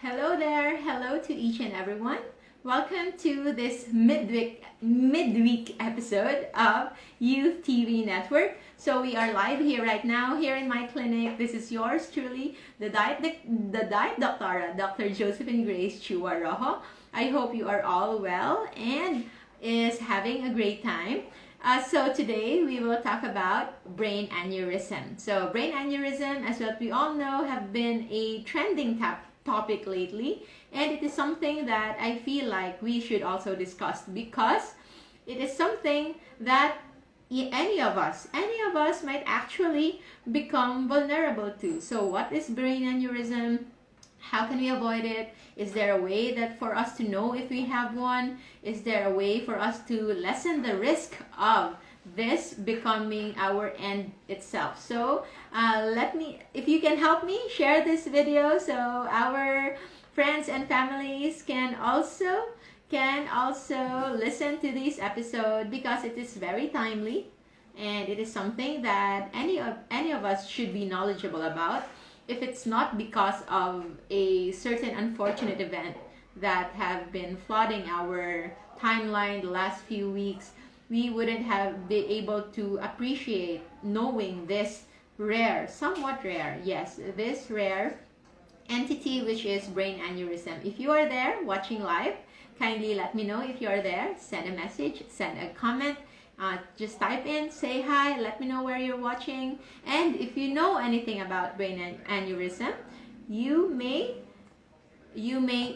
Hello there, hello to each and everyone. Welcome to this midweek episode of Youth TV Network. So we are live here right now, here in my clinic. This is yours truly, the diet doctora, Dr. Josephine Grace Chua Rojo. I hope you are all well and is having a great time. So today we will talk about brain aneurysm. So brain aneurysm, as what we all know, have been a trending topic lately, and it is something that I feel like we should also discuss because it is something that any of us might actually become vulnerable to. So what is brain aneurysm? How can we avoid it? Is there a way that for us to know if we have one? Is there a way for us to lessen the risk of this becoming our end itself? So if you can help me share this video so our friends and families can also listen to this episode, because it is very timely and it is something that any of us should be knowledgeable about. If it's not because of a certain unfortunate event that have been flooding our timeline the last few weeks, we wouldn't have been able to appreciate knowing this somewhat rare entity, which is brain aneurysm. If you are there watching live, kindly let me know if you are there. Send a message, send a comment. Just type in, say hi, let me know where you're watching. And if you know anything about brain aneurysm, you may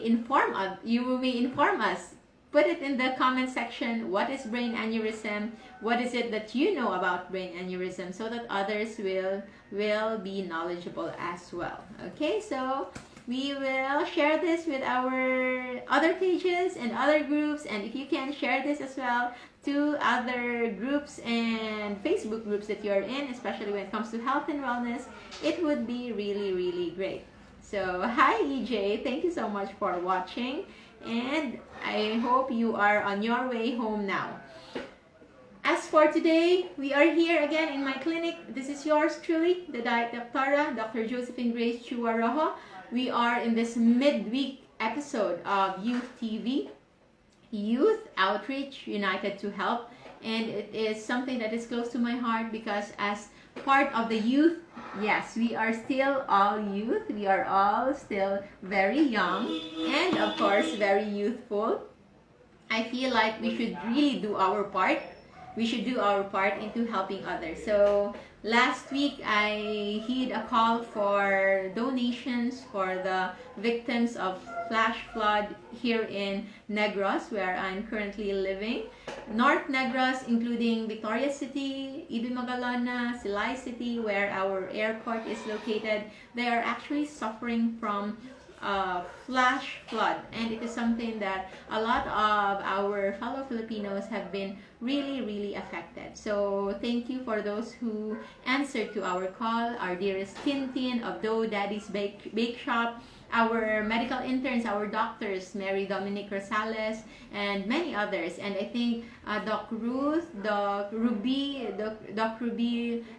inform us. Put it in the comment section. What is brain aneurysm? What is it that you know about brain aneurysm, so that others will be knowledgeable as well. Okay, so we will share this with our other pages and other groups, and if you can share this as well to other groups and Facebook groups that you're in, especially when it comes to health and wellness, it would be really, really great. So hi EJ, thank you so much for watching, and I hope you are on your way home now. As for today, we are here again in my clinic. This is yours truly, the diet doctora, Dr. Josephine Grace Chua Rojo. We are in this midweek episode of Youth TV, Youth Outreach United to Help, and it is something that is close to my heart because as part of the youth, yes, we are still all youth. We are all still very young and of course very youthful. I feel like we should really do our part. We should do our part into helping others. So last week I heed a call for donations for the victims of flash flood here in Negros, where I'm currently living. North Negros, including Victoria City, Ibimagalona, Silay City, where our airport is located, they are actually suffering from flash flood, and it is something that a lot of our fellow Filipinos have been really affected. So thank you for those who answered to our call, our dearest Tintin of Dough Daddy's Bake Shop, our medical interns, our doctors, Mary Dominic Rosales, and many others. And I think Doc Ruth, Doc Ruby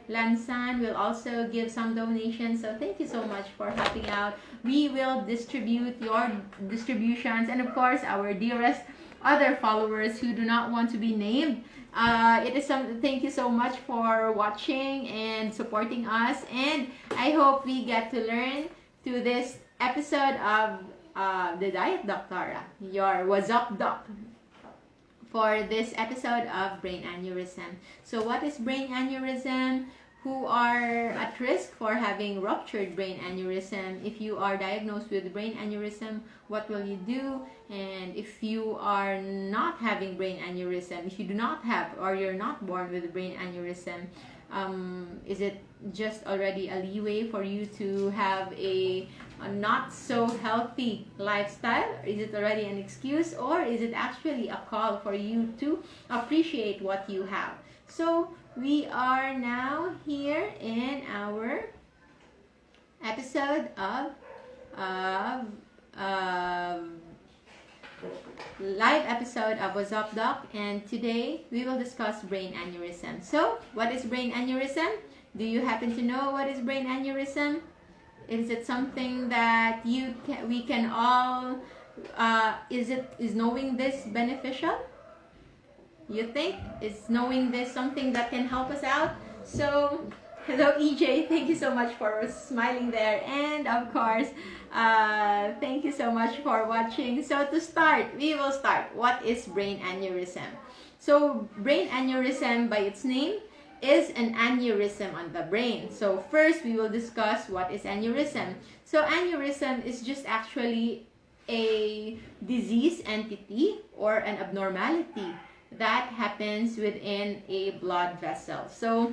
Lansan will also give some donations. So thank you so much for helping out. We will distribute your distributions, and of course our dearest other followers who do not want to be named. Thank you so much for watching and supporting us, and I hope we get to learn to this episode of the Diet Doctora, your What's Up Doc, for this episode of brain aneurysm. So what is brain aneurysm? Who are at risk for having ruptured brain aneurysm? If you are diagnosed with brain aneurysm, what will you do? And if you are not having brain aneurysm, if you do not have, or you're not born with a brain aneurysm, is it just already a leeway for you to have a not so healthy lifestyle? Is it already an excuse, or is it actually a call for you to appreciate what you have? So we are now here in our episode of live episode of What's Up Doc, and today we will discuss brain aneurysm. So what is brain aneurysm? Do you happen to know what is brain aneurysm? Is it something that we can all, is knowing this beneficial? You think? Is knowing this something that can help us out? So, hello EJ, thank you so much for smiling there. And of course, thank you so much for watching. So to start, we will start. What is brain aneurysm? So brain aneurysm, by its name, is an aneurysm on the brain. So first, we will discuss what is aneurysm. So aneurysm is just actually a disease entity or an abnormality that happens within a blood vessel. So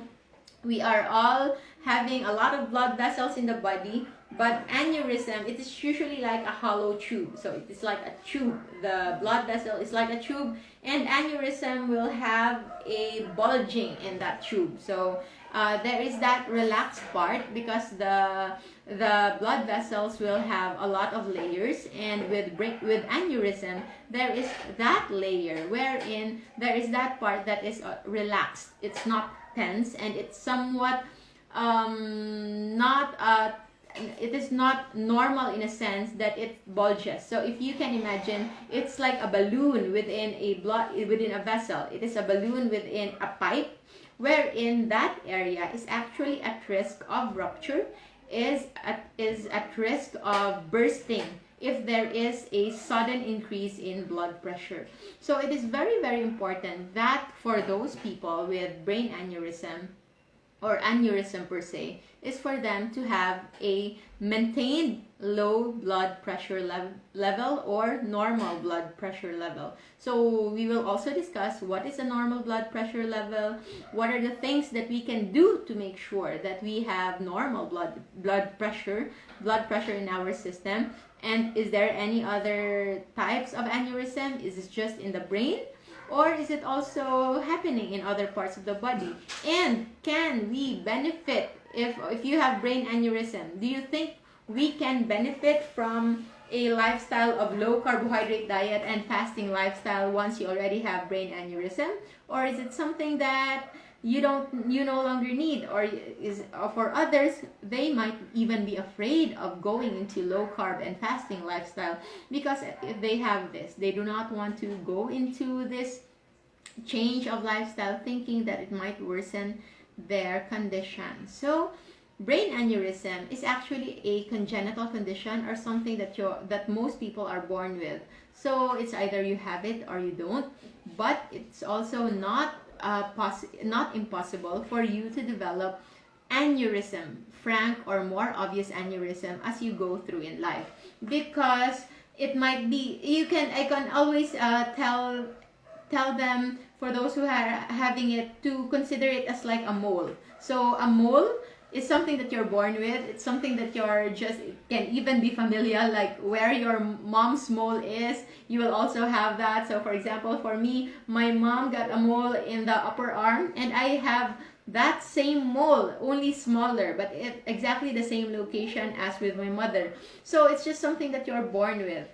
we are all having a lot of blood vessels in the body, but aneurysm, it is usually like a hollow tube. So it is like a tube. The blood vessel is like a tube, and aneurysm will have a bulging in that tube. So there is that relaxed part because the blood vessels will have a lot of layers, and with aneurysm, there is that layer wherein there is that part that is relaxed. It's not tense, and it's somewhat it is not normal in a sense that it bulges. So if you can imagine, it's like a balloon within a vessel. It is a balloon within a pipe, wherein that area is actually at risk of rupture, is at risk of bursting if there is a sudden increase in blood pressure. So it is very, very important that for those people with brain aneurysm or aneurysm per se, is for them to have a maintained low blood pressure level or normal blood pressure level. So we will also discuss what is a normal blood pressure level, what are the things that we can do to make sure that we have normal blood pressure in our system, and is there any other types of aneurysm? Is it just in the brain? Or is it also happening in other parts of the body? And can we benefit if you have brain aneurysm? Do you think we can benefit from a lifestyle of low carbohydrate diet and fasting lifestyle once you already have brain aneurysm? Or is it something that you no longer need? Or for others, they might even be afraid of going into low carb and fasting lifestyle because if they have this, they do not want to go into this change of lifestyle thinking that it might worsen their condition. So brain aneurysm is actually a congenital condition or something that most people are born with. So it's either you have it or you don't, but it's also not impossible for you to develop aneurysm, frank or more obvious aneurysm as you go through in life, because it might be I can always tell them, for those who are having it, to consider it as like a mole. So a mole is something that you're born with. It's something that it can even be familial, like where your mom's mole is, you will also have that. So for example, for me, my mom got a mole in the upper arm, and I have that same mole, only smaller, but exactly the same location as with my mother. So it's just something that you're born with.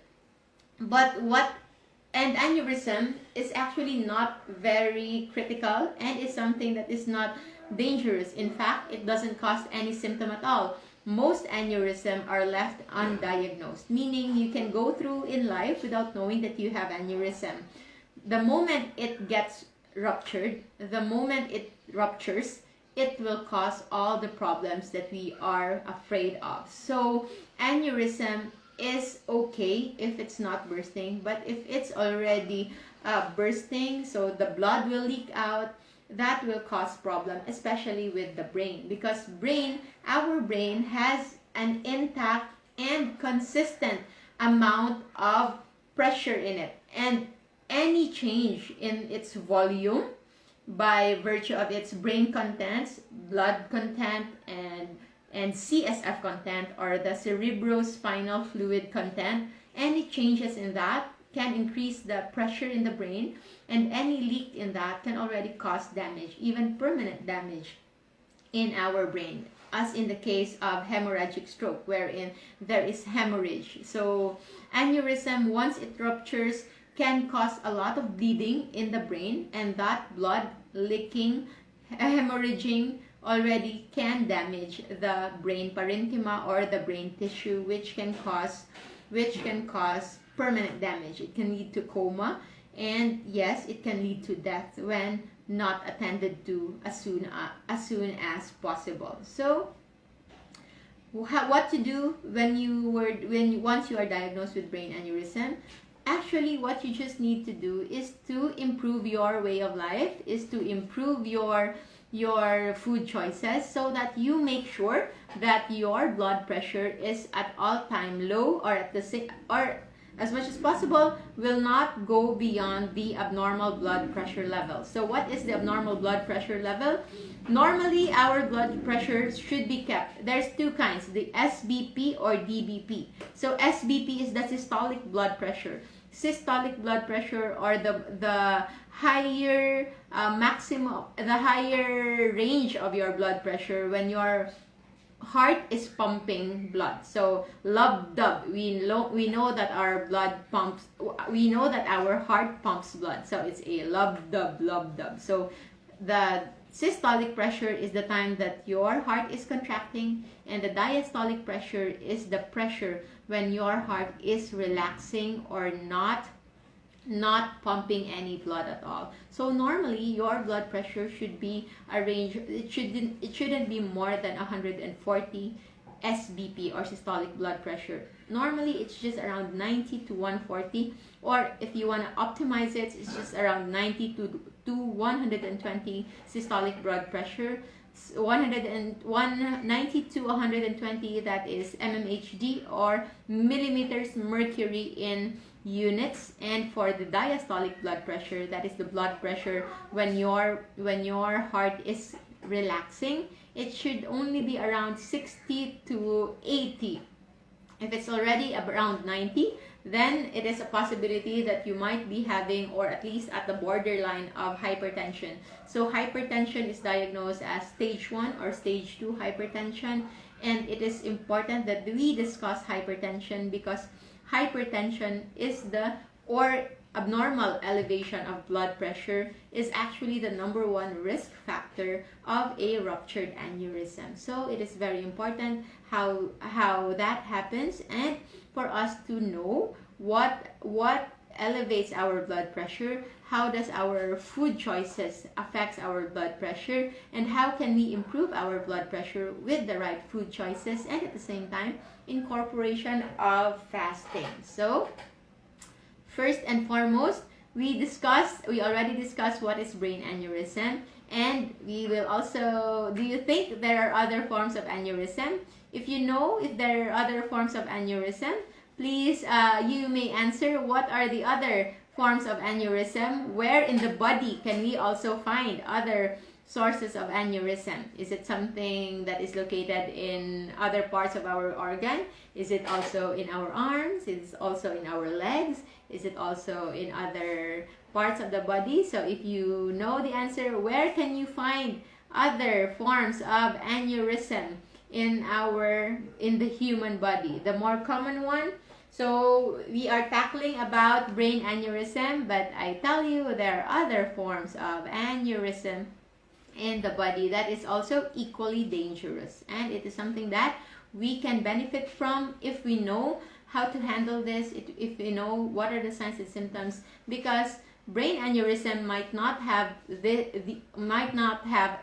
And aneurysm is actually not very critical, and is something that is not dangerous. In fact, it doesn't cause any symptom at all. Most aneurysm are left undiagnosed, meaning you can go through in life without knowing that you have aneurysm. The moment it gets ruptured, the moment it ruptures, it will cause all the problems that we are afraid of. So aneurysm is okay if it's not bursting, but if it's already bursting, so the blood will leak out, that will cause problem, especially with the brain, because our brain has an intact and consistent amount of pressure in it, and any change in its volume by virtue of its brain contents, blood content, and CSF content, or the cerebrospinal fluid content, any changes in that can increase the pressure in the brain, and any leak in that can already cause damage, even permanent damage in our brain, as in the case of hemorrhagic stroke, wherein there is hemorrhage. So aneurysm, once it ruptures, can cause a lot of bleeding in the brain, and that blood leaking, hemorrhaging, already can damage the brain parenchyma or the brain tissue, which can cause permanent damage. It can lead to coma, and yes, it can lead to death when not attended to as soon as possible. So what to do once you are diagnosed with brain aneurysm? Actually, what you just need to do is to improve your way of life, is to improve your food choices, so that you make sure that your blood pressure is at all-time low, or at the same, or as much as possible will not go beyond the abnormal blood pressure level. So what is the abnormal blood pressure level? Normally, our blood pressure should be kept. There's two kinds, the SBP or DBP. So SBP is the systolic blood pressure. Systolic blood pressure, or the higher the higher range of your blood pressure when your heart is pumping blood. So lub-dub, we know that our blood pumps, we know that our heart pumps blood, so it's a lub-dub. So the systolic pressure is the time that your heart is contracting, and the diastolic pressure is the pressure when your heart is relaxing or not pumping any blood at all. So normally your blood pressure should be arranged, it shouldn't be more than 140 SBP or systolic blood pressure. Normally it's just around 90 to 140, or if you want to optimize it, it's just around 90 to 120 systolic blood pressure. 90 to 120, that is mmHg, or millimeters mercury in units. And for the diastolic blood pressure, that is the blood pressure when your heart is relaxing, it should only be around 60 to 80. If it's already around 90, then it is a possibility that you might be having, or at least at the borderline of hypertension. So hypertension is diagnosed as stage 1 or stage 2 hypertension, and it is important that we discuss hypertension, because hypertension is abnormal elevation of blood pressure is actually the #1 risk factor of a ruptured aneurysm. So it is very important how that happens, and for us to know what elevates our blood pressure, how does our food choices affects our blood pressure, and how can we improve our blood pressure with the right food choices, and at the same time incorporation of fasting. So first and foremost, we already discussed what is brain aneurysm, and we will also, do you think there are other forms of aneurysm? If you know if there are other forms of aneurysm, please, you may answer what are the other forms of aneurysm. Where in the body can we also find other sources of aneurysm? Is it something that is located in other parts of our organ? Is it also in our arms? Is it also in our legs? Is it also in other parts of the body? So if you know the answer, where can you find other forms of aneurysm in the human body? The more common one, so we are tackling about brain aneurysm, but I tell you there are other forms of aneurysm in the body that is also equally dangerous, and it is something that we can benefit from if we know how to handle this, if we know what are the signs and symptoms, because brain aneurysm might not have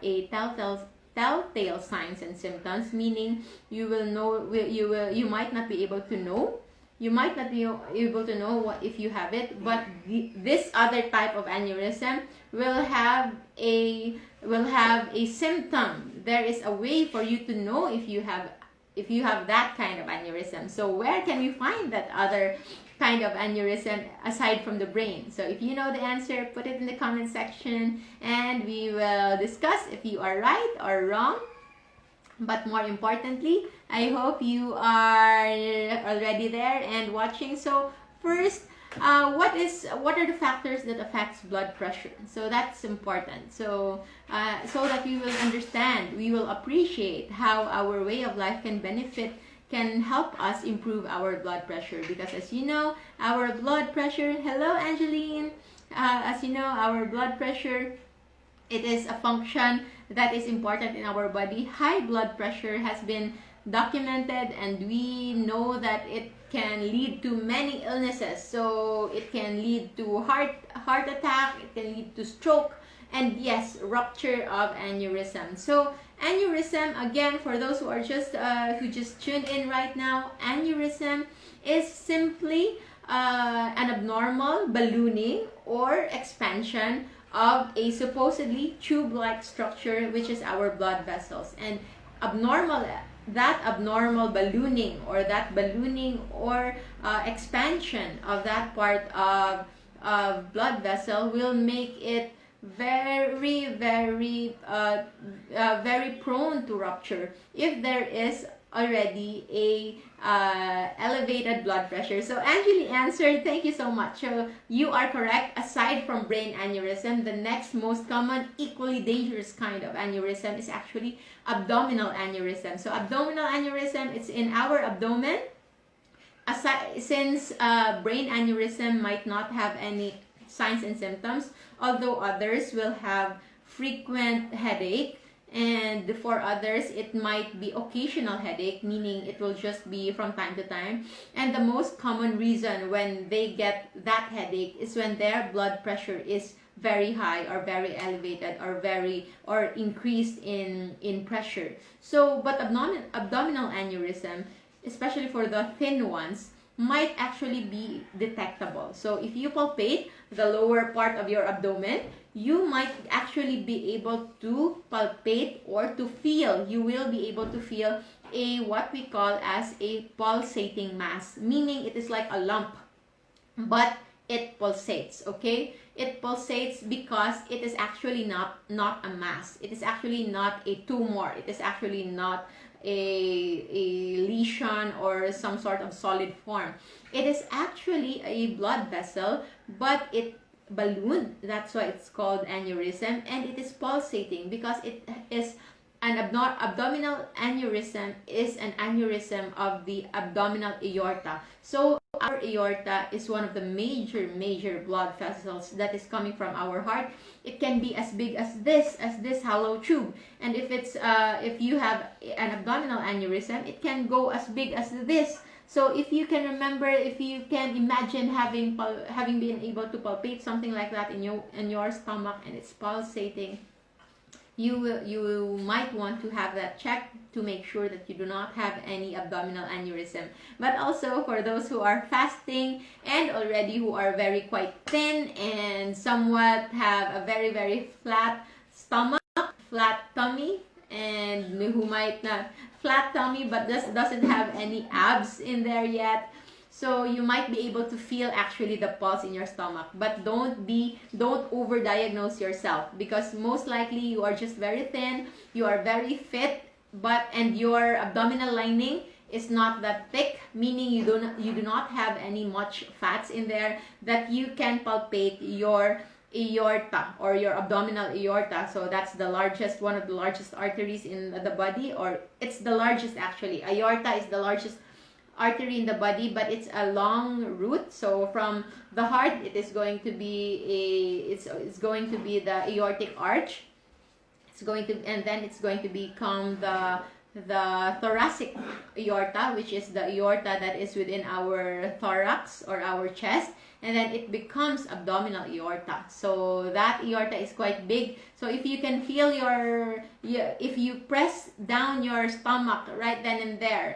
a telltale signs and symptoms, meaning you might not be able to know. You might not be able to know what if you have it, but this other type of aneurysm will have a symptom. There is a way for you to know if you have that kind of aneurysm. So where can we find that other kind of aneurysm aside from the brain? So if you know the answer, put it in the comment section, and we will discuss if you are right or wrong. But more importantly, I hope you are already there and watching. So first, what are the factors that affects blood pressure? So that's important. So that we will understand, we will appreciate how our way of life can help us improve our blood pressure. Because as you know, our blood pressure, hello Angeline, as you know, our blood pressure, it is a function that is important in our body. High blood pressure has been documented, and we know that it can lead to many illnesses. So it can lead to heart attack, it can lead to stroke, and yes, rupture of aneurysm. So aneurysm, again, for those who are who just tuned in right now, aneurysm is simply an abnormal ballooning or expansion of a supposedly tube-like structure, which is our blood vessels. And that abnormal ballooning or expansion of that part of blood vessel will make it very prone to rupture if there is already a elevated blood pressure. So Angeli answered, thank you so much. So you are correct. Aside from brain aneurysm, the next most common, equally dangerous kind of aneurysm is actually abdominal aneurysm. So abdominal aneurysm, it's in our abdomen. Since brain aneurysm might not have any signs and symptoms, although others will have frequent headache, and for others it might be occasional headache, meaning it will just be from time to time. And the most common reason when they get that headache is when their blood pressure is very high or very elevated or increased in pressure. So but abdominal aneurysm, especially for the thin ones, might actually be detectable. So if you palpate the lower part of your abdomen, you might actually be able to palpate or to feel, you will be able to feel what we call as a pulsating mass, meaning it is like a lump, but it pulsates, okay? It pulsates because it is actually not a mass. It is actually not a tumor. It is actually not a lesion or some sort of solid form. It is actually a blood vessel, but it ballooned. That's why it's called aneurysm, and it is pulsating because it is an abdominal aneurysm is an aneurysm of the abdominal aorta. So our aorta is one of the major blood vessels that is coming from our heart. It can be as big as this hollow tube, and if you have an abdominal aneurysm, it can go as big as this. So if you can remember, if you can imagine having been able to palpate something like that in your stomach and it's pulsating, you might want to have that checked to make sure that you do not have any abdominal aneurysm. But also for those who are fasting and already who are very quite thin and somewhat have a very flat stomach, flat tummy, and who might not flat tummy but doesn't have any abs in there yet. So you might be able to feel actually the pulse in your stomach, but don't overdiagnose yourself, because most likely you are just very thin, you are very fit, and your abdominal lining is not that thick, meaning you do not have any much fats in there that you can palpate your aorta or your abdominal aorta. So that's one of the largest arteries in the body, or it's the largest actually. Aorta is the largest artery in the body, but it's a long route. So from the heart, it is going to be it's going to be the aortic arch. And then it's going to become the thoracic aorta, which is the aorta that is within our thorax or our chest, and then it becomes abdominal aorta. So that aorta is quite big. So if you can feel if you press down your stomach right then and there,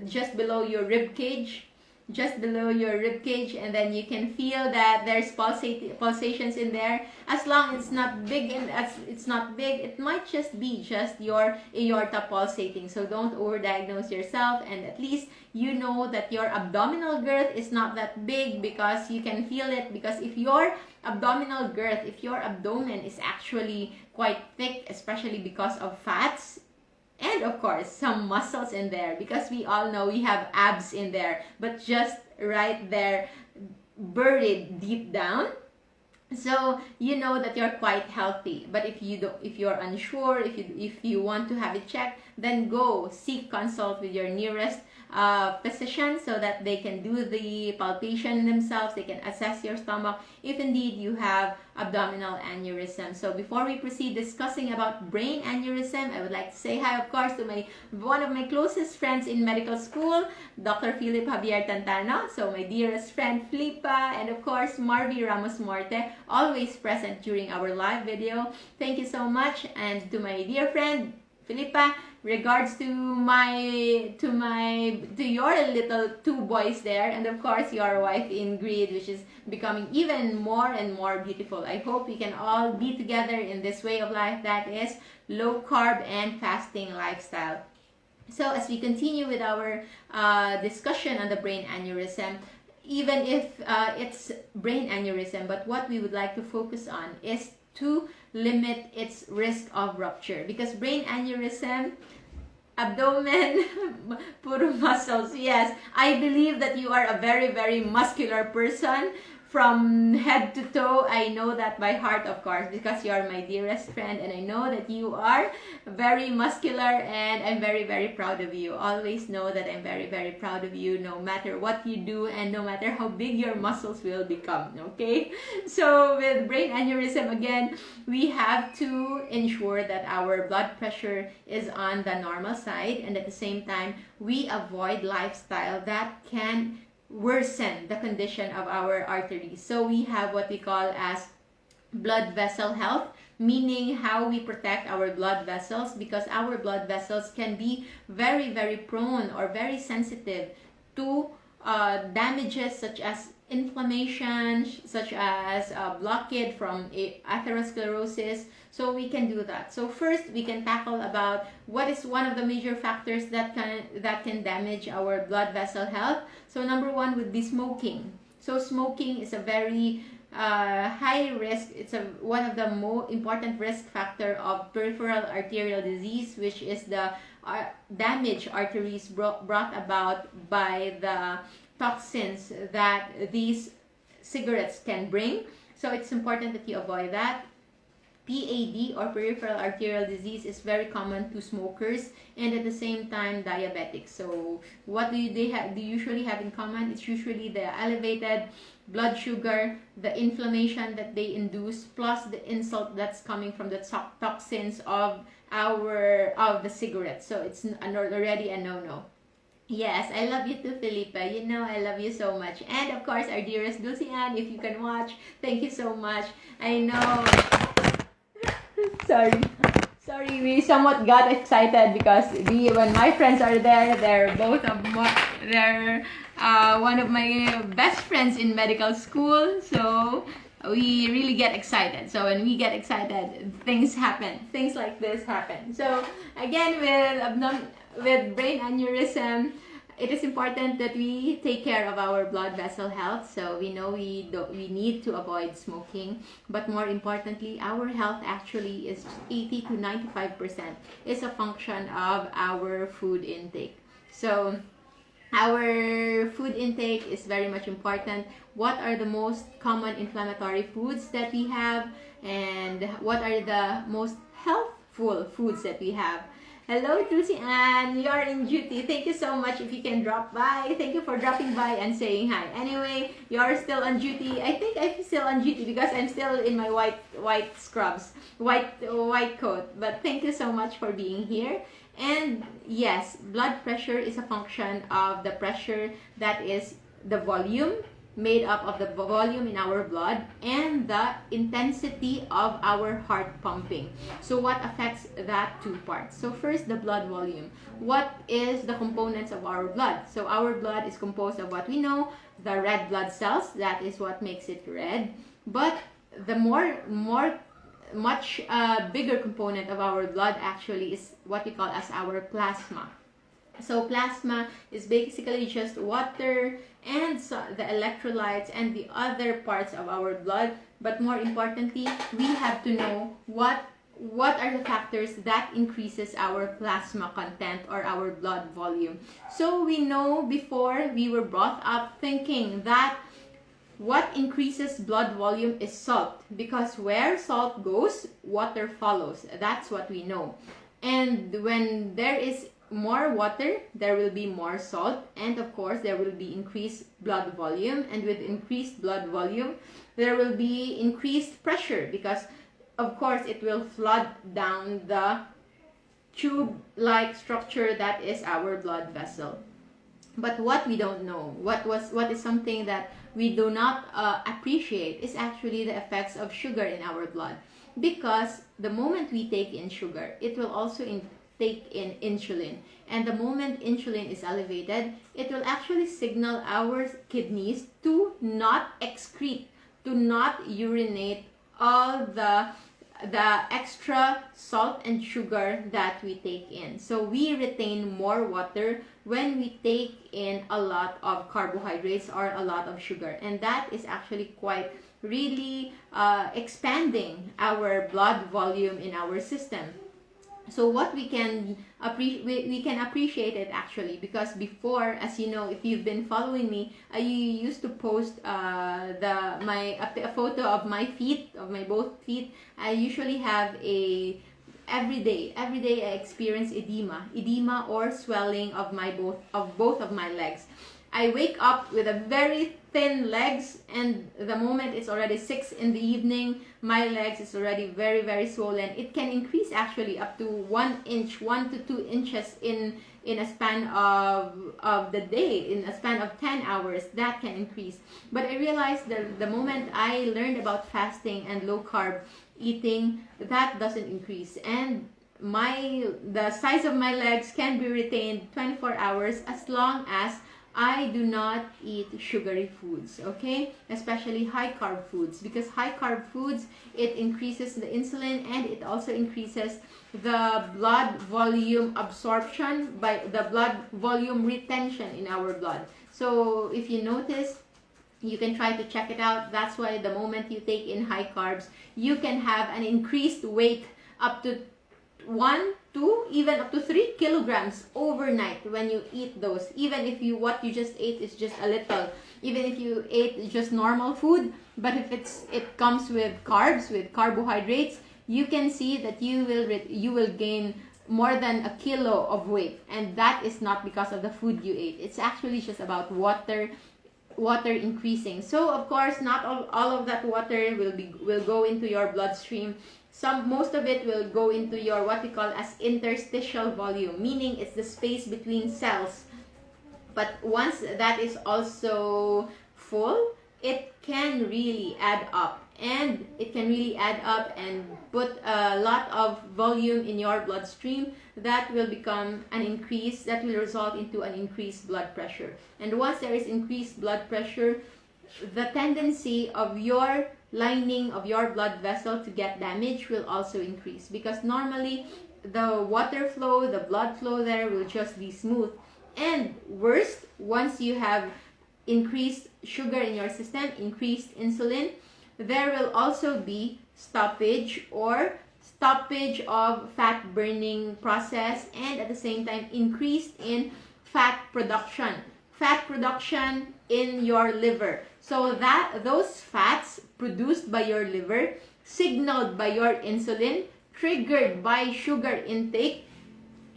just below your rib cage, and then you can feel that there's pulsations in there. As long as it's not big, it might just be your aorta pulsating. So don't overdiagnose yourself, and at least you know that your abdominal girth is not that big, because you can feel it. Because if your abdominal girth, if your abdomen is actually quite thick, especially because of fats, and of course some muscles in there, because we all know we have abs in there, but just right there buried deep down, so you know that you're quite healthy. But if you're unsure, if you want to have it checked, then go seek consult with your nearest physician so that they can do the palpation themselves. They can assess your stomach if indeed you have abdominal aneurysm. So before we proceed discussing about brain aneurysm, I would like to say hi, of course, to one of my closest friends in medical school, Dr. Philip Javier Tantano. So my dearest friend Flipa, and of course Marvy Ramos Morte, always present during our live video. Thank you so much. And to my dear friend Filipa, regards to your little two boys there, and of course your wife Ingrid, which is becoming even more and more beautiful. I hope we can all be together in this way of life that is low carb and fasting lifestyle. So as we continue with our discussion on the brain aneurysm, even if it's brain aneurysm, but what we would like to focus on is to limit its risk of rupture, because brain aneurysm, abdomen, puro muscles. Yes, I believe that you are a very, very muscular person from head to toe. I know that by heart, of course, because you are my dearest friend, and I know that you are very muscular, and I'm very, very proud of you. Always know that I'm very, very proud of you, no matter what you do and no matter how big your muscles will become, okay? So with brain aneurysm, again, we have to ensure that our blood pressure is on the normal side, and at the same time, we avoid lifestyle that can worsen the condition of our arteries. So we have what we call as blood vessel health, meaning how we protect our blood vessels, because our blood vessels can be very, very prone or very sensitive to damages such as inflammation, such as blockade from atherosclerosis. So we can do that. So first, we can tackle about what is one of the major factors that can damage our blood vessel health. So number one would be smoking. So smoking is a very high risk. It's one of the most important risk factor of peripheral arterial disease, which is the damaged arteries brought about by the toxins that these cigarettes can bring. So it's important that you avoid that. PAD, or peripheral arterial disease, is very common to smokers, and at the same time diabetics. So what do they usually have in common? It's usually the elevated blood sugar, the inflammation that they induce, plus the insult that's coming from the toxins of the cigarette. So it's already a no-no. Yes, I love you too, Felipa. You know I love you so much. And of course, our dearest Dulcian, if you can watch, thank you so much. I know. Sorry, we somewhat got excited because when my friends are there, they're one of my best friends in medical school. So we really get excited. So when we get excited, things happen. Things like this happen. So again, with brain aneurysm, it is important that we take care of our blood vessel health. So we know we need to avoid smoking, but more importantly, our health actually is 80 to 95% is a function of our food intake. So our food intake is very much important. What are the most common inflammatory foods that we have, and what are the most healthful foods that we have? Hello, Lucy Ann. You're in duty. Thank you so much if you can drop by. Thank you for dropping by and saying hi. Anyway, you're still on duty. I think I'm still on duty because I'm still in my white scrubs, white coat. But thank you so much for being here. And yes, blood pressure is a function of the pressure, that is the volume, made up of the volume in our blood and the intensity of our heart pumping. So what affects that two parts? So first, the blood volume. What is the components of our blood? So our blood is composed of what we know, the red blood cells. That is what makes it red. But the much bigger component of our blood actually is what we call as our plasma. So plasma is basically just water and the electrolytes and the other parts of our blood. But more importantly, we have to know what are the factors that increases our plasma content or our blood volume. So we know before we were brought up thinking that what increases blood volume is salt, because where salt goes, water follows. That's what we know. And when there is more water, there will be more salt, and of course there will be increased blood volume, and with increased blood volume there will be increased pressure, because of course it will flood down the tube-like structure that is our blood vessel. But what we don't know, what is something that we do not appreciate, is actually the effects of sugar in our blood. Because the moment we take in sugar, it will also take in insulin. And the moment insulin is elevated, it will actually signal our kidneys to not excrete, to not urinate all the extra salt and sugar that we take in. So we retain more water when we take in a lot of carbohydrates or a lot of sugar, and that is actually quite really expanding our blood volume in our system. So what we can appreciate it actually, because before, as you know, if you've been following me, I used to post a photo of my feet, of my both feet. I usually have every day I experience edema or swelling of both of my legs. I wake up with a very thin legs, and the moment it's already 6 in the evening, my legs is already very, very swollen. It can increase actually up to 1 to 2 inches in a span of the day, in a span of 10 hours. That can increase. But I realized that the moment I learned about fasting and low carb eating, that doesn't increase, and the size of my legs can be retained 24 hours as long as I do not eat sugary foods, okay? Especially high carb foods, because high carb foods, it increases the insulin, and it also increases the blood volume absorption by the blood volume retention in our blood. So if you notice, you can try to check it out. That's why the moment you take in high carbs, you can have an increased weight up to 1, 2, even up to 3 kilograms overnight when you eat those. Even if what you just ate is just a little, even if you ate just normal food, but if it comes with carbs, with carbohydrates, you can see that you will gain more than a kilo of weight, and that is not because of the food you ate. It's actually just about water increasing. So of course, not all of that water will go into your bloodstream. Most of it will go into your what we call as interstitial volume, meaning it's the space between cells. But once that is also full, it can really add up, and put a lot of volume in your bloodstream. That will result into an increased blood pressure. And once there is increased blood pressure, the tendency of your lining of your blood vessel to get damaged will also increase, because normally the water flow, the blood flow there will just be smooth. And worst, once you have increased sugar in your system, increased insulin, there will also be stoppage of fat burning process, and at the same time increased in fat production in your liver. So that those fats produced by your liver, signaled by your insulin, triggered by sugar intake,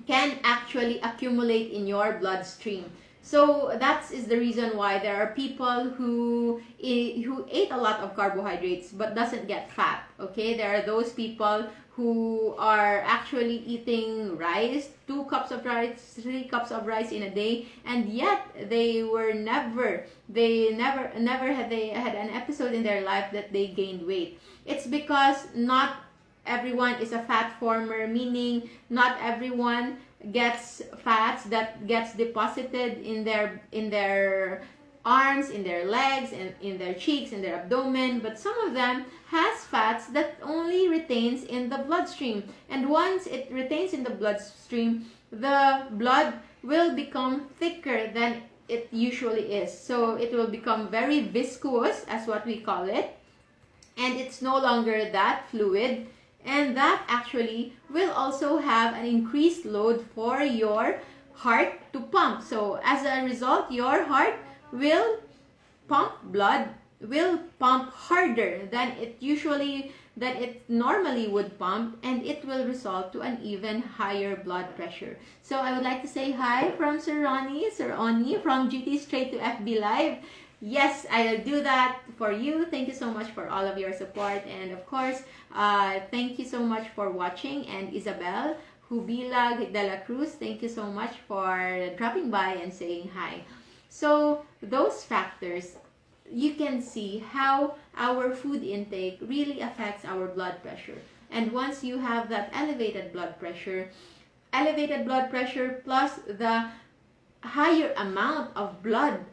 can actually accumulate in your bloodstream. So that is the reason why there are people who ate a lot of carbohydrates but doesn't get fat. Okay, there are those people who are actually eating rice, 2 cups of rice, 3 cups of rice in a day, and yet they never had an episode in their life that they gained weight. It's because not everyone is a fat former, meaning not everyone gets fats that gets deposited in their arms, in their legs, and in their cheeks, in their abdomen, but some of them has fats that only retains in the bloodstream. And once it retains in the bloodstream, the blood will become thicker than it usually is. So it will become very viscous, as what we call it, and it's no longer that fluid. And that actually will also have an increased load for your heart to pump. So as a result, your heart will pump blood pump harder than it normally would pump, and it will result to an even higher blood pressure. So I would like to say hi from Sir Oni from GT Straight to FB Live. Yes, I'll do that for you. Thank you so much for all of your support, and of course, thank you so much for watching. And Isabel Hubilag de la Cruz, thank you so much for dropping by and saying hi. So those factors, you can see how our food intake really affects our blood pressure. And once you have that elevated blood pressure plus the higher amount of blood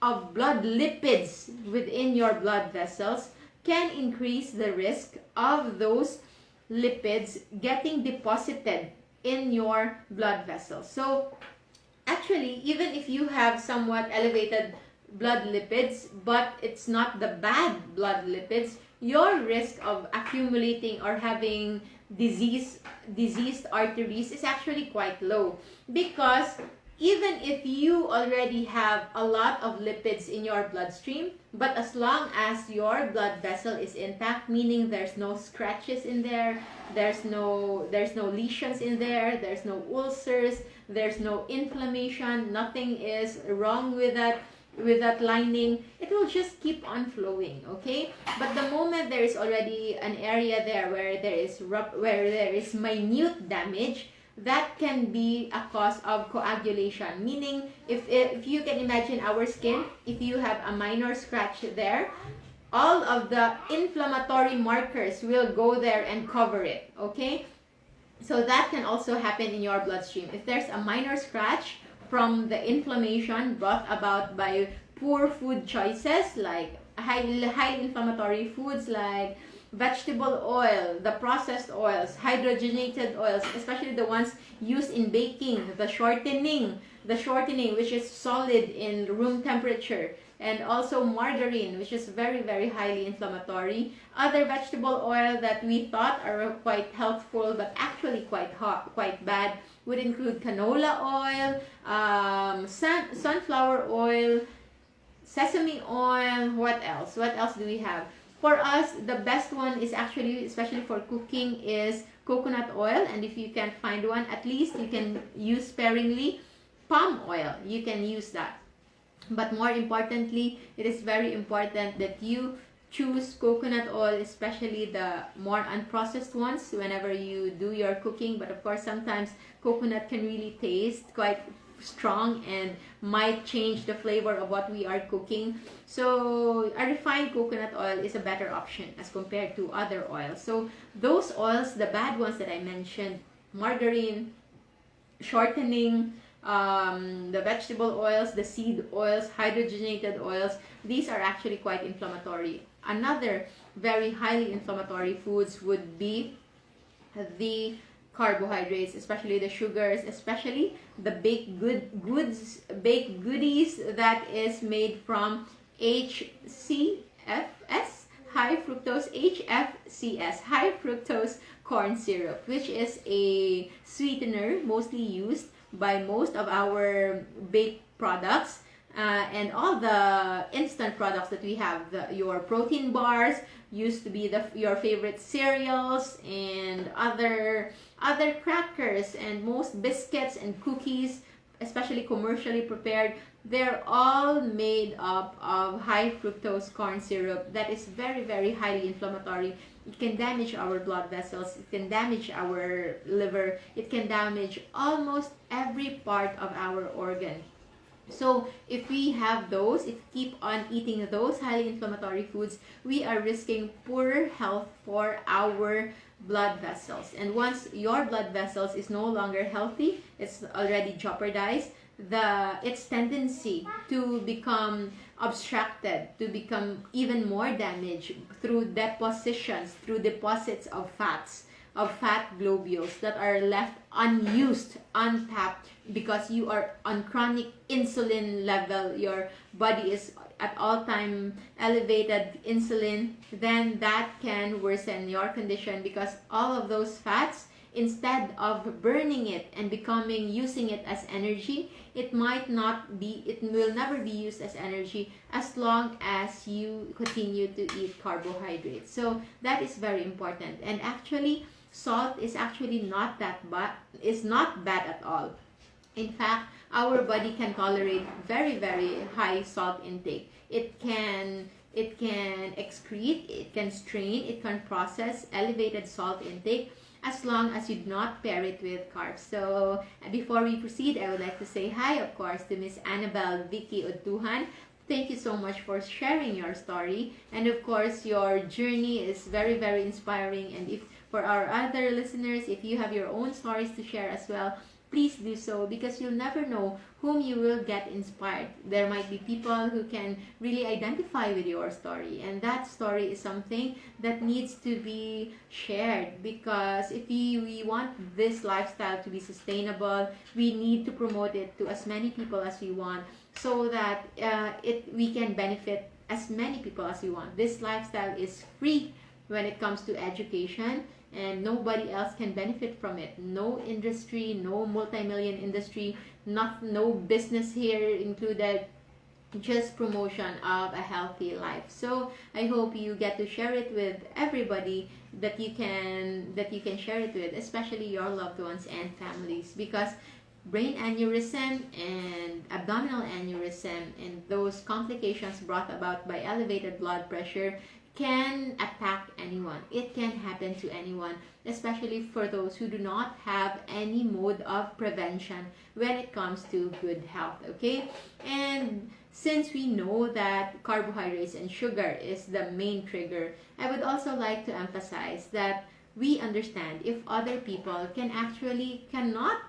lipids within your blood vessels can increase the risk of those lipids getting deposited in your blood vessels. So actually, even if you have somewhat elevated blood lipids, but it's not the bad blood lipids, your risk of accumulating or having diseased arteries is actually quite low. Because even if you already have a lot of lipids in your bloodstream, but as long as your blood vessel is intact, meaning there's no scratches in there, there's no lesions in there, there's no ulcers, there's no inflammation, nothing is wrong with that lining, it will just keep on flowing, okay? But the moment there is already an area there where there is minute damage, that can be a cause of coagulation. Meaning, if you can imagine our skin, if you have a minor scratch there, all of the inflammatory markers will go there and cover it, okay? So that can also happen in your bloodstream. If there's a minor scratch from the inflammation brought about by poor food choices, like highly inflammatory foods like vegetable oil, the processed oils, hydrogenated oils, especially the ones used in baking, the shortening which is solid in room temperature, and also margarine, which is very, very highly inflammatory. Other vegetable oil that we thought are quite healthful but actually quite bad would include canola oil, sunflower oil, sesame oil. What else do we have? For us, the best one is actually, especially for cooking, is coconut oil. And if you can't find one, at least you can use sparingly palm oil. You can use that. But more importantly, it is very important that you choose coconut oil, especially the more unprocessed ones, whenever you do your cooking. But of course, sometimes coconut can really taste quite strong and might change the flavor of what we are cooking. So a refined coconut oil is a better option as compared to other oils. So those oils, the bad ones that I mentioned, margarine, shortening, the vegetable oils, the seed oils, hydrogenated oils, these are actually quite inflammatory. Another very highly inflammatory foods would be the carbohydrates, especially the sugars, especially the baked goodies that is made from HCFS, high fructose corn syrup, which is a sweetener mostly used by most of our baked products, and all the instant products that we have. Your protein bars used to be your favorite cereals, and other crackers, and most biscuits and cookies, especially commercially prepared, they're all made up of high fructose corn syrup that is very, very highly inflammatory. It can damage our blood vessels, it can damage our liver, it can damage almost every part of our organ. So if we have those, if we keep on eating those highly inflammatory foods, we are risking poorer health for our blood vessels. And once your blood vessels is no longer healthy, it's already jeopardized, its tendency to become obstructed, to become even more damaged through deposits of fat globules that are left unused, untapped, because you are on chronic insulin level, your body is at all time elevated insulin, then that can worsen your condition, because all of those fats instead of burning it and using it as energy, it will never be used as energy as long as you continue to eat carbohydrates. So that is very important. And actually, salt is actually not that bad, is not bad at all. In fact, our body can tolerate very, very high salt intake. It can excrete, it can strain, it can process elevated salt intake as long as you do not pair it with carbs. So before we proceed, I would like to say hi, of course, to Miss Annabelle Vicky Utuhan. Thank you so much for sharing your story. And of course, your journey is very, very inspiring. And if for our other listeners, if you have your own stories to share as well, please do so, because you'll never know whom you will get inspired. There might be people who can really identify with your story, and that story is something that needs to be shared, because if we want this lifestyle to be sustainable, we need to promote it to as many people as we want, so that we can benefit as many people as we want. This lifestyle is free when it comes to education, and nobody else can benefit from it. No industry, no multi-million industry, no business here included, just promotion of a healthy life. So I hope you get to share it with everybody that you can share it with, especially your loved ones and families, because brain aneurysm and abdominal aneurysm and those complications brought about by elevated blood pressure can attack anyone. It can happen to anyone, especially for those who do not have any mode of prevention when it comes to good health, okay? And since we know that carbohydrates and sugar is the main trigger, I would also like to emphasize that we understand if other people cannot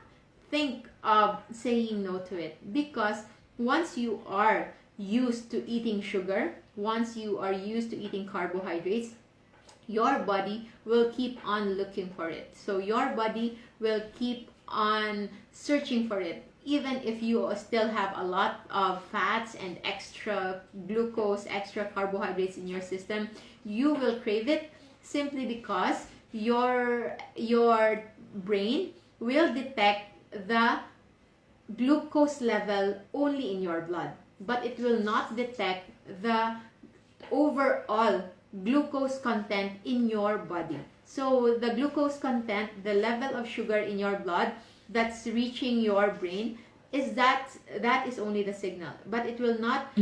think of saying no to it, because once you are used to eating sugar, once you are used to eating carbohydrates, your body will keep on looking for it. So your body will keep on searching for it. Even if you still have a lot of fats and extra glucose, extra carbohydrates in your system, you will crave it simply because your brain will detect the glucose level only in your blood, but it will not detect the overall glucose content in your body. So the glucose content, the level of sugar in your blood that's reaching your brain, that is only the signal, but it will not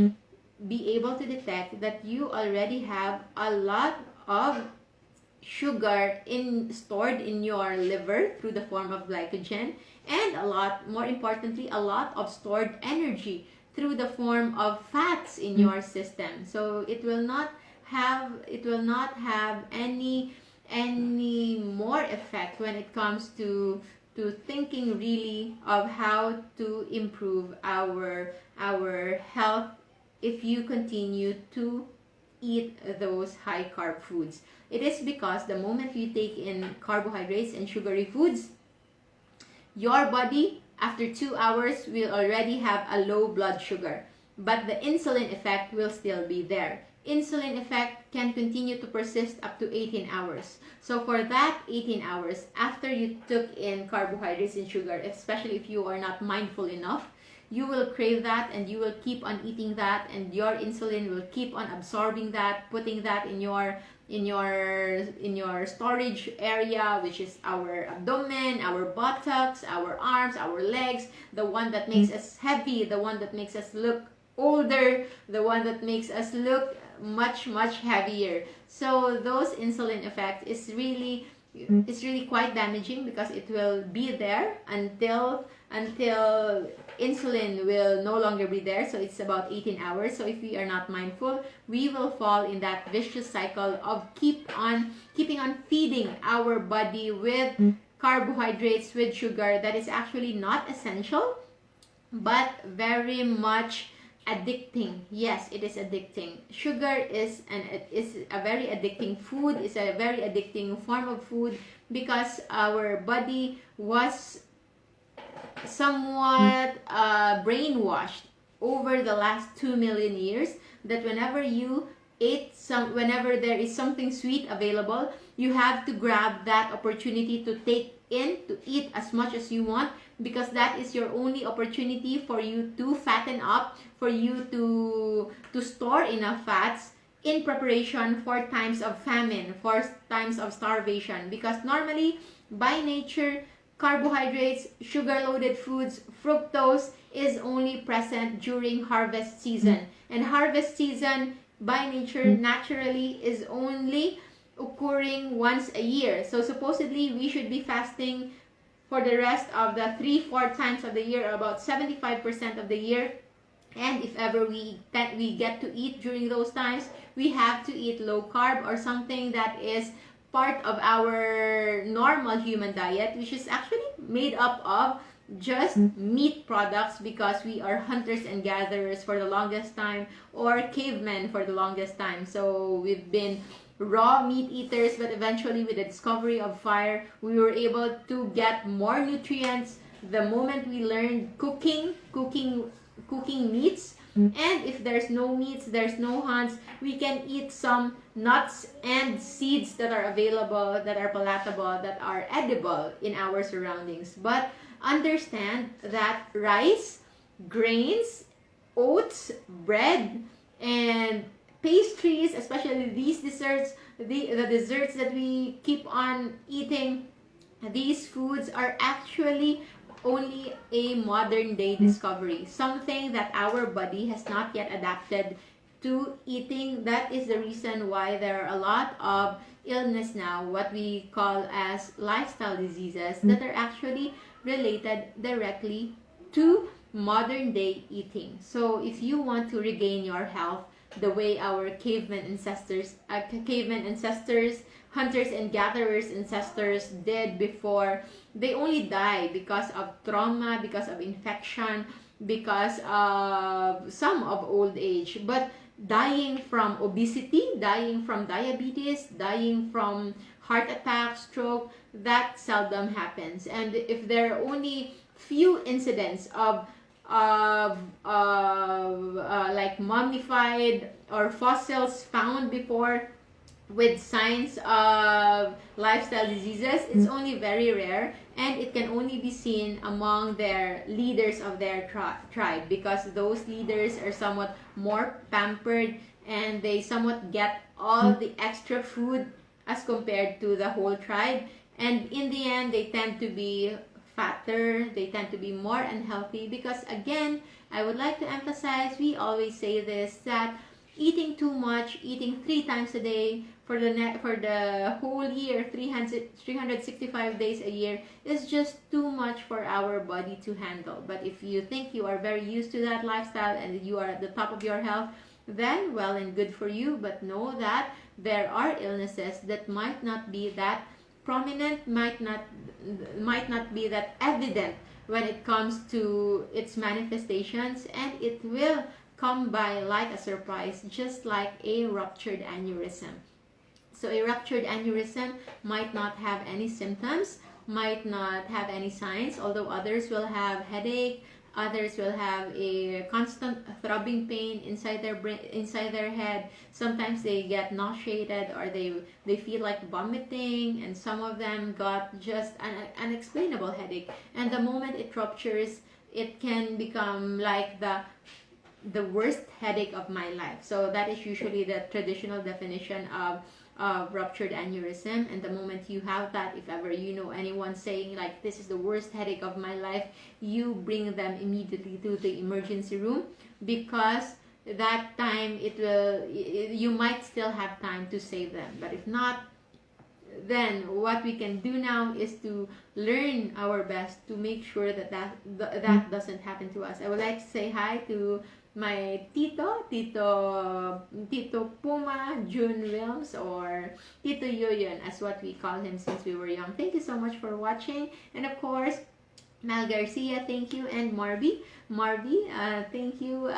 be able to detect that you already have a lot of sugar stored in your liver through the form of glycogen, and more importantly, a lot of stored energy through the form of fats in your system. So it will not have any more effect when it comes to thinking really of how to improve our health if you continue to eat those high carb foods. It is because the moment you take in carbohydrates and sugary foods, your body after 2 hours will already have a low blood sugar, but the insulin effect will still be there. Insulin effect can continue to persist up to 18 hours. So for that 18 hours, after you took in carbohydrates and sugar, especially if you are not mindful enough, you will crave that and you will keep on eating that, and your insulin will keep on absorbing that, putting that in your storage area, which is our abdomen, our buttocks, our arms, our legs, the one that makes us heavy, the one that makes us look older, the one that makes us look much heavier. So those insulin effect is really quite damaging, because it will be there until insulin will no longer be there. So it's about 18 hours. So if we are not mindful, we will fall in that vicious cycle of keeping on feeding our body with carbohydrates, with sugar that is actually not essential, but very much addicting. Yes, it is addicting. Sugar is a very addicting food. It's a very addicting form of food, because our body was somewhat brainwashed over the last 2 million years that whenever there is something sweet available, you have to grab that opportunity to take in to eat as much as you want, because that is your only opportunity for you to fatten up, for you to store enough fats in preparation for times of famine, for times of starvation. Because normally, by nature, carbohydrates, sugar-loaded foods, fructose is only present during harvest season. And harvest season, by nature, naturally, is only occurring once a year. So supposedly, we should be fasting for the rest of the 3-4 times of the year, about 75% of the year. And if ever we get to eat during those times, we have to eat low carb or something that is part of our normal human diet, which is actually made up of just meat products, because we are hunters and gatherers for the longest time, or cavemen for the longest time. So we've been raw meat eaters, but eventually with the discovery of fire, we were able to get more nutrients the moment we learned cooking meats. And if there's no meats, there's no hunts, we can eat some nuts and seeds that are available, that are palatable, that are edible in our surroundings. But understand that rice, grains, oats, bread, and pastries, especially these desserts, the desserts that we keep on eating, these foods are actually only a modern day discovery, something that our body has not yet adapted to eating. That is the reason why there are a lot of illness now, what we call as lifestyle diseases, that are actually related directly to modern day eating. So if you want to regain your health the way our caveman ancestors, hunters and gatherers ancestors did before, they only die because of trauma, because of infection, because of some of old age. But dying from obesity, dying from diabetes, dying from heart attack, stroke, that seldom happens. And if there are only few incidents of like mummified or fossils found before with signs of lifestyle diseases, it's only very rare, and it can only be seen among their leaders of their tribe, because those leaders are somewhat more pampered and they somewhat get all the extra food as compared to the whole tribe. And in the end, they tend to be fatter, they tend to be more unhealthy, because again, I would like to emphasize, we always say this, that eating too much, eating 3 times a day for the whole year, 365 days a year, is just too much for our body to handle. But if you think you are very used to that lifestyle and you are at the top of your health, then well and good for you. But know that there are illnesses that might not be that prominent, might not be that evident when it comes to its manifestations, and it will come by like a surprise, just like a ruptured aneurysm. So a ruptured aneurysm might not have any symptoms, might not have any signs, although others will have headache, others will have a constant throbbing pain inside their brain, inside their head. Sometimes they get nauseated, or they feel like vomiting, and some of them got just an unexplainable headache. And the moment it ruptures, it can become like the worst headache of my life. So that is usually the traditional definition of ruptured aneurysm. And the moment you have that, if ever you know anyone saying like, this is the worst headache of my life, you bring them immediately to the emergency room, because that time you might still have time to save them. But if not, then what we can do now is to learn our best to make sure that doesn't happen to us. I would like to say hi to my Tito Puma June Wilms, or Tito Yoyon as what we call him since we were young. Thank you so much for watching. And of course, Mel Garcia, thank you. And Marby, thank you.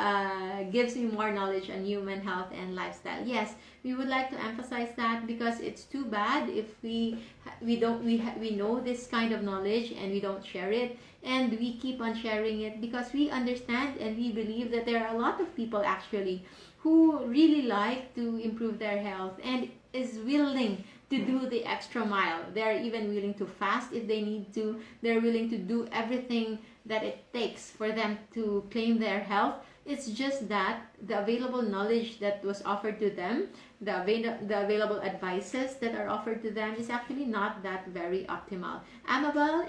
Gives me more knowledge on human health and lifestyle. Yes, we would like to emphasize that, because it's too bad if we know this kind of knowledge and we don't share it. And we keep on sharing it because we understand and we believe that there are a lot of people actually who really like to improve their health and is willing to do the extra mile. They're even willing to fast if they need to. They're willing to do everything that it takes for them to claim their health. It's just that the available knowledge that was offered to them, the available advices that are offered to them is actually not that very optimal. Amabel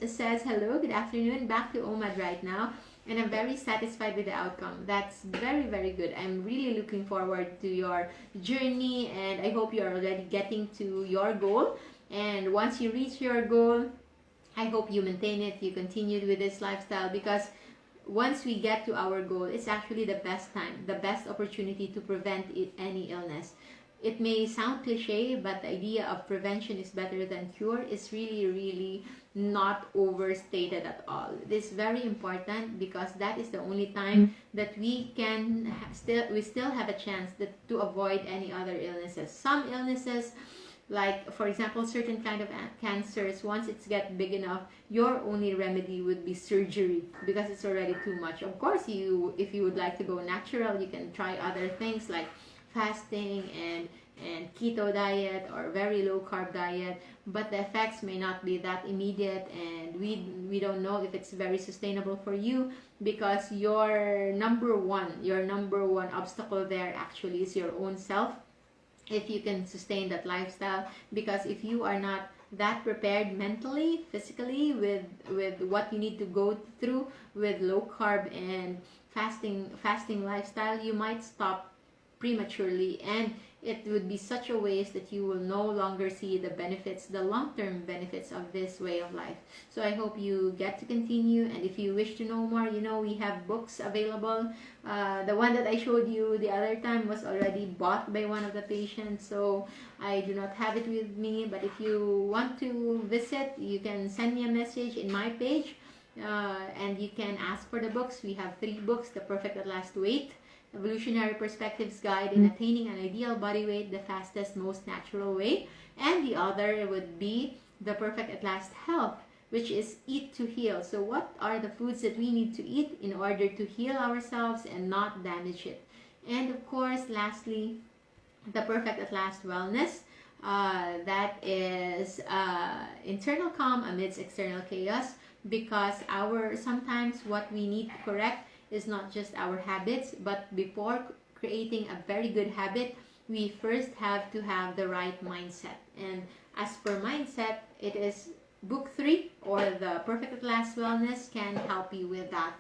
says, hello, good afternoon, back to OMAD right now, and I'm very satisfied with the outcome. That's very, very good. I'm really looking forward to your journey, and I hope you're already getting to your goal. And once you reach your goal, I hope you maintain it, you continue with this lifestyle, because once we get to our goal, it's actually the best time, the best opportunity to prevent any illness. It may sound cliche, but the idea of prevention is better than cure is really, really not overstated at all. It is very important, because that is the only time that we can still have a chance to avoid any other illnesses. Some illnesses, like for example certain kind of cancers, once it's get big enough, your only remedy would be surgery, because it's already too much. Of course, if you would like to go natural, you can try other things like fasting and keto diet or very low carb diet, but the effects may not be that immediate, and we don't know if it's very sustainable for you, because your number one obstacle there actually is your own self, if you can sustain that lifestyle. Because if you are not that prepared mentally, physically, with what you need to go through with low carb and fasting lifestyle, you might stop prematurely, and it would be such a waste that you will no longer see the long-term benefits of this way of life. So I hope you get to continue, and if you wish to know more, we have books available. The one that I showed you the other time was already bought by one of the patients, so I do not have it with me, but if you want to visit, you can send me a message in my page, and you can ask for the books. We have 3 books: The Perfect at Last Weight, Evolutionary Perspectives Guide in Attaining an Ideal Body Weight the Fastest, Most Natural Way, and the other would be The Perfect at Last Health, which is Eat to Heal. So what are the foods that we need to eat in order to heal ourselves and not damage it? And of course, lastly, The Perfect at Last Wellness. That is internal calm amidst external chaos, because sometimes what we need to correct is not just our habits, but before creating a very good habit, we first have to have the right mindset. And as per mindset, it is book 3 or The Perfect at Last Wellness can help you with that.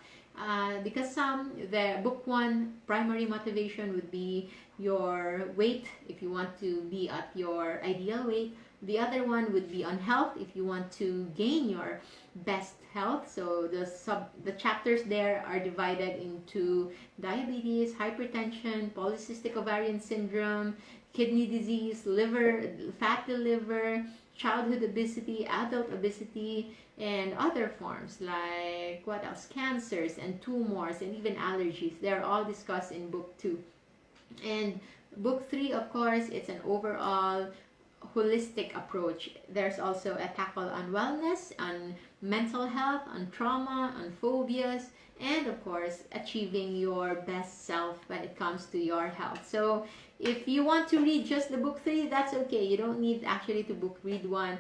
Because the book 1, primary motivation would be your weight, if you want to be at your ideal weight. The other one would be on health, if you want to gain your best health. So the chapters there are divided into diabetes, hypertension, polycystic ovarian syndrome, kidney disease, fatty liver, childhood obesity, adult obesity, and other forms like what else? Cancers and tumors and even allergies. They're all discussed in book 2. And book 3, of course, it's an overall holistic approach. There's also a tackle on wellness, on mental health, on trauma, on phobias, and of course achieving your best self when it comes to your health. So if you want to read just the book 3, that's okay. You don't need actually to read one.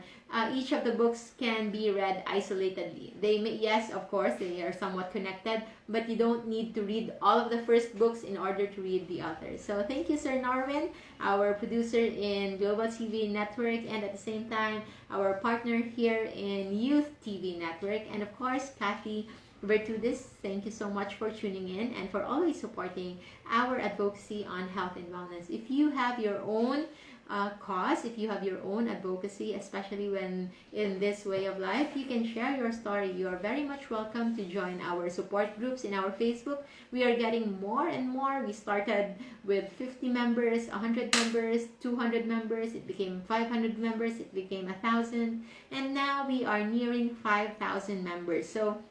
Each of the books can be read isolatedly. Yes, of course, they are somewhat connected, but you don't need to read all of the first books in order to read the others. So thank you, Sir Norman, our producer in Global TV Network, and at the same time, our partner here in Youth TV Network, and of course, Kathy Virtudis. Thank you so much for tuning in and for always supporting our advocacy on health and wellness. If you have your own cause, if you have your own advocacy, especially when in this way of life, you can share your story. You are very much welcome to join our support groups in our Facebook. We are getting more and more. We started with 50 members, 100 members, 200 members. It became 500 members. It became 1,000. And now we are nearing 5,000 members. So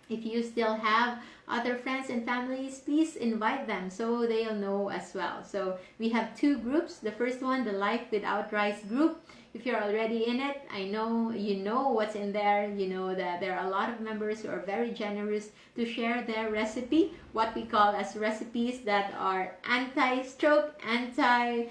if you still have other friends and families, please invite them so they'll know as well. So we have 2 groups. The first one, the Life Without Rice group. If you're already in it, I know you know what's in there. You know that there are a lot of members who are very generous to share their recipe, what we call as recipes that are anti-stroke, anti-heart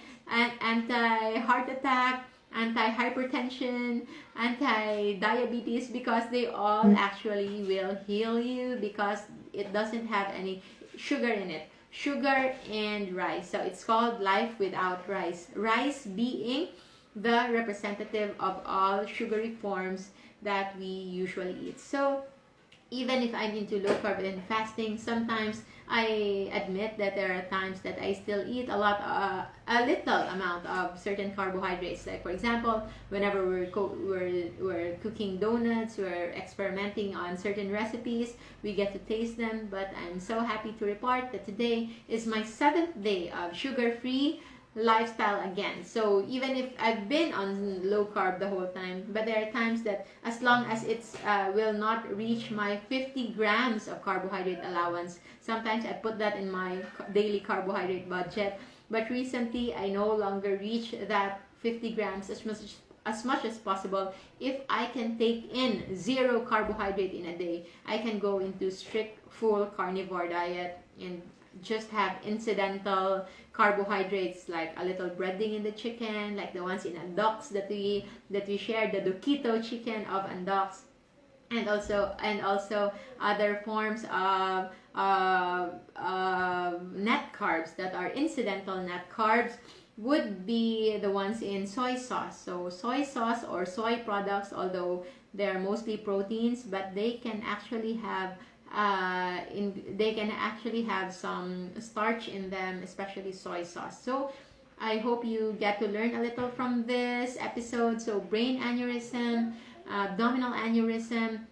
attack, anti-hypertension, anti-diabetes, because they all actually will heal you because it doesn't have any sugar in it. Sugar and rice. So it's called life without rice. Rice being the representative of all sugary forms that we usually eat. So even if I'm into low carb and fasting, sometimes I admit that there are times that I still eat a little amount of certain carbohydrates. Like for example, whenever we're cooking donuts, we're experimenting on certain recipes, we get to taste them. But I'm so happy to report that today is my 7th day of sugar-free lifestyle again. So even if I've been on low carb the whole time, but there are times that as long as it's will not reach my 50 grams of carbohydrate allowance, sometimes I put that in my daily carbohydrate budget. But recently I no longer reach that 50 grams as much as possible. If I can take in 0 carbohydrate in a day, I can go into strict full carnivore diet and just have incidental carbohydrates like a little breading in the chicken, like the ones in Andox that we shared, the Duquito chicken of Andox, and also other forms of net carbs that are incidental net carbs would be the ones in soy sauce. So soy sauce or soy products, although they're mostly proteins, but they can actually have some starch in them, especially soy sauce. So I hope you get to learn a little from this episode. So brain aneurysm, abdominal aneurysm,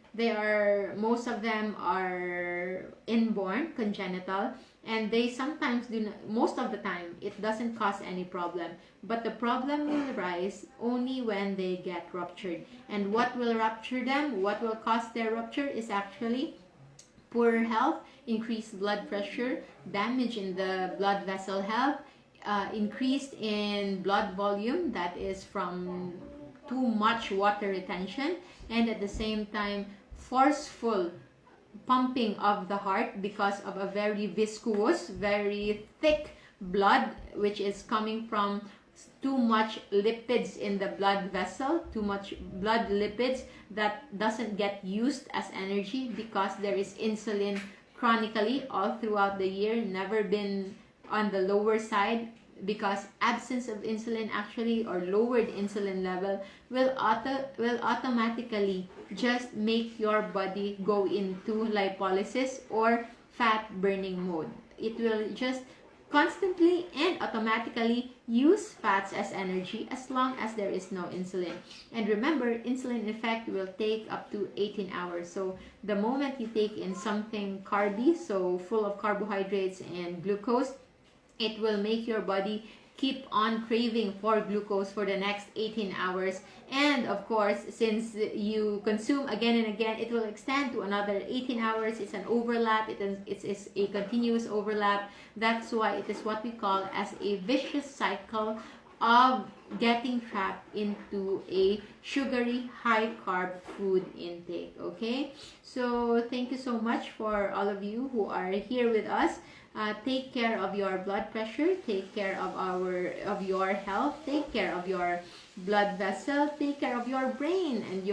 most of them are inborn, congenital, and they sometimes do not, most of the time it doesn't cause any problem, but the problem will rise only when they get ruptured. And what will rupture them, what will cause their rupture, is actually poor health, increased blood pressure, damage in the blood vessel health, increased in blood volume, that is from too much water retention, and at the same time forceful pumping of the heart because of a very viscous, very thick blood, which is coming from too much lipids in the blood vessel, too much blood lipids that doesn't get used as energy because there is insulin chronically all throughout the year, never been on the lower side, because absence of insulin actually, or lowered insulin level, will automatically just make your body go into lipolysis or fat burning mode. It will just constantly and automatically use fats as energy as long as there is no insulin. And remember, insulin effect will take up to 18 hours. So the moment you take in something carby, so full of carbohydrates and glucose, it will make your body keep on craving for glucose for the next 18 hours. And of course, since you consume again and again, it will extend to another 18 hours. It's an overlap. It's a continuous overlap. That's why it is what we call as a vicious cycle of getting trapped into a sugary, high carb food intake. Okay, so thank you so much for all of you who are here with us. Take care of your blood pressure, take care of your health, take care of your blood vessel, take care of your brain and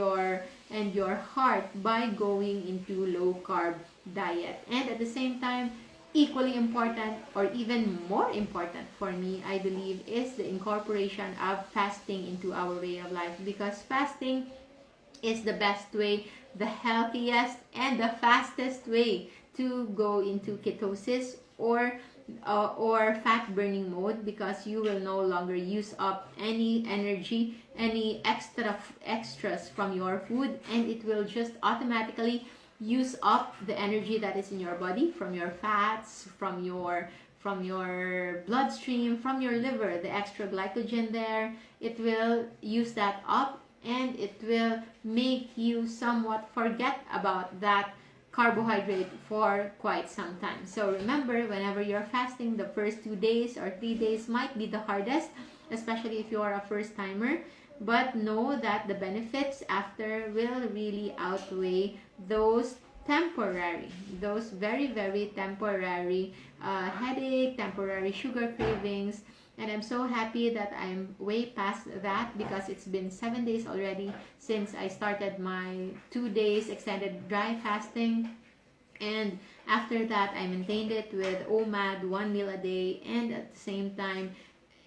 your heart by going into low carb diet. And at the same time, equally important, or even more important for me, I believe, is the incorporation of fasting into our way of life, because fasting is the best way, the healthiest and the fastest way to go into ketosis or fat burning mode, because you will no longer use up any energy, any extras from your food, and it will just automatically use up the energy that is in your body from your fats, from your bloodstream, from your liver, the extra glycogen there. It will use that up, and it will make you somewhat forget about that carbohydrate for quite some time. So remember, whenever you're fasting, the first 2 days or 3 days might be the hardest, especially if you're a first timer, but know that the benefits after will really outweigh those very, very temporary headache, temporary sugar cravings, And I'm so happy that I'm way past that, because it's been 7 days already since I started my 2 days extended dry fasting. And after that, I maintained it with OMAD, 1 meal a day, and at the same time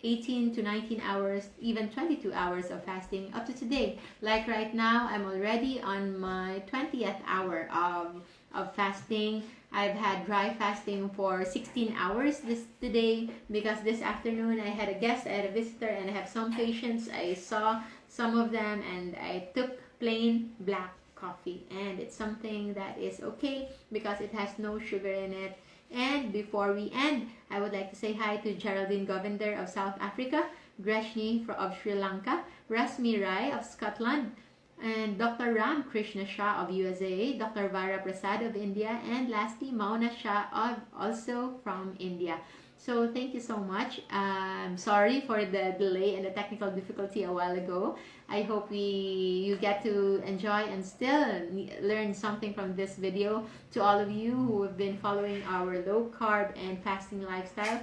18 to 19 hours, even 22 hours of fasting up to today. Like right now, I'm already on my 20th hour of fasting. I've had dry fasting for 16 hours today, because this afternoon I had a guest, I had a visitor, and I have some patients. I saw some of them, and I took plain black coffee, and it's something that is okay because it has no sugar in it. And before we end, I would like to say hi to Geraldine Govinder of South Africa, Greshni of Sri Lanka, Rasmi Rai of Scotland, and Dr. Ram Krishna Shah of USA, Dr. Vara Prasad of India, and lastly Mauna Shah also from India. So thank you so much. Sorry for the delay and the technical difficulty a while ago. I hope you get to enjoy and still learn something from this video. To all of you who have been following our low carb and fasting lifestyle,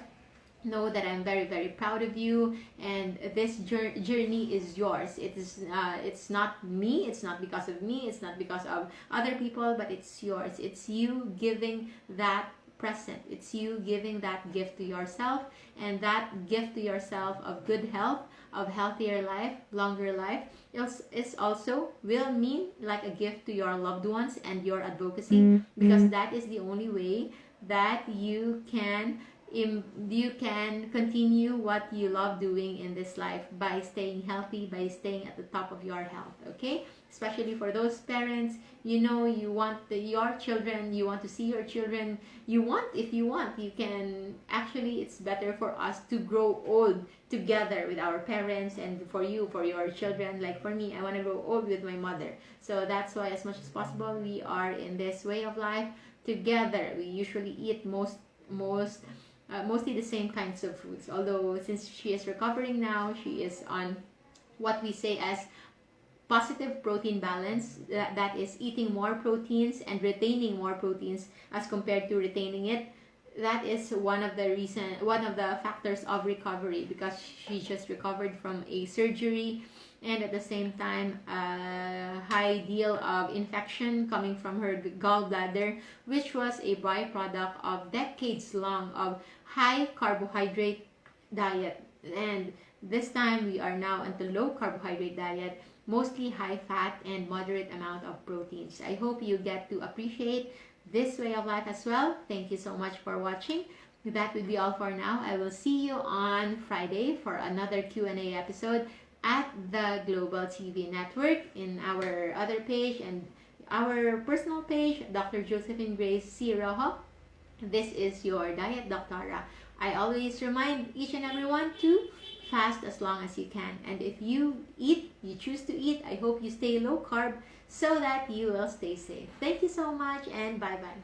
know that I'm very, very proud of you, and this journey is yours. It's not me, it's not because of me, it's not because of other people, but it's yours. It's you giving that present. It's you giving that gift to yourself, and that gift to yourself of good health, of healthier life, longer life, is also will mean like a gift to your loved ones and your advocacy, because that is the only way that you can continue what you love doing in this life, by staying healthy, by staying at the top of your health. Okay, especially for those parents, you want your children, you want to see your children, if you want, you can actually, it's better for us to grow old together with our parents, and for your children. Like for me, I want to grow old with my mother, so that's why as much as possible we are in this way of life together. We usually eat mostly the same kinds of foods, although since she is recovering now, she is on what we say as positive protein balance, that is eating more proteins and retaining more proteins as compared to retaining it. That is one of the factors of recovery, because she just recovered from a surgery, and at the same time a high deal of infection coming from her gallbladder, which was a byproduct of decades long of high carbohydrate diet. And this time we are now on the low carbohydrate diet, mostly high fat and moderate amount of proteins. I hope you get to appreciate this way of life as well. Thank you so much for watching. That would be all for now. I will see you on Friday for another Q&A episode at the Global TV Network, in our other page and our personal page, Dr. Josephine Grace C. Rojo. This is your Diet Doctora. I always remind each and everyone to fast as long as you can. And if you choose to eat, I hope you stay low carb so that you will stay safe. Thank you so much, and bye-bye.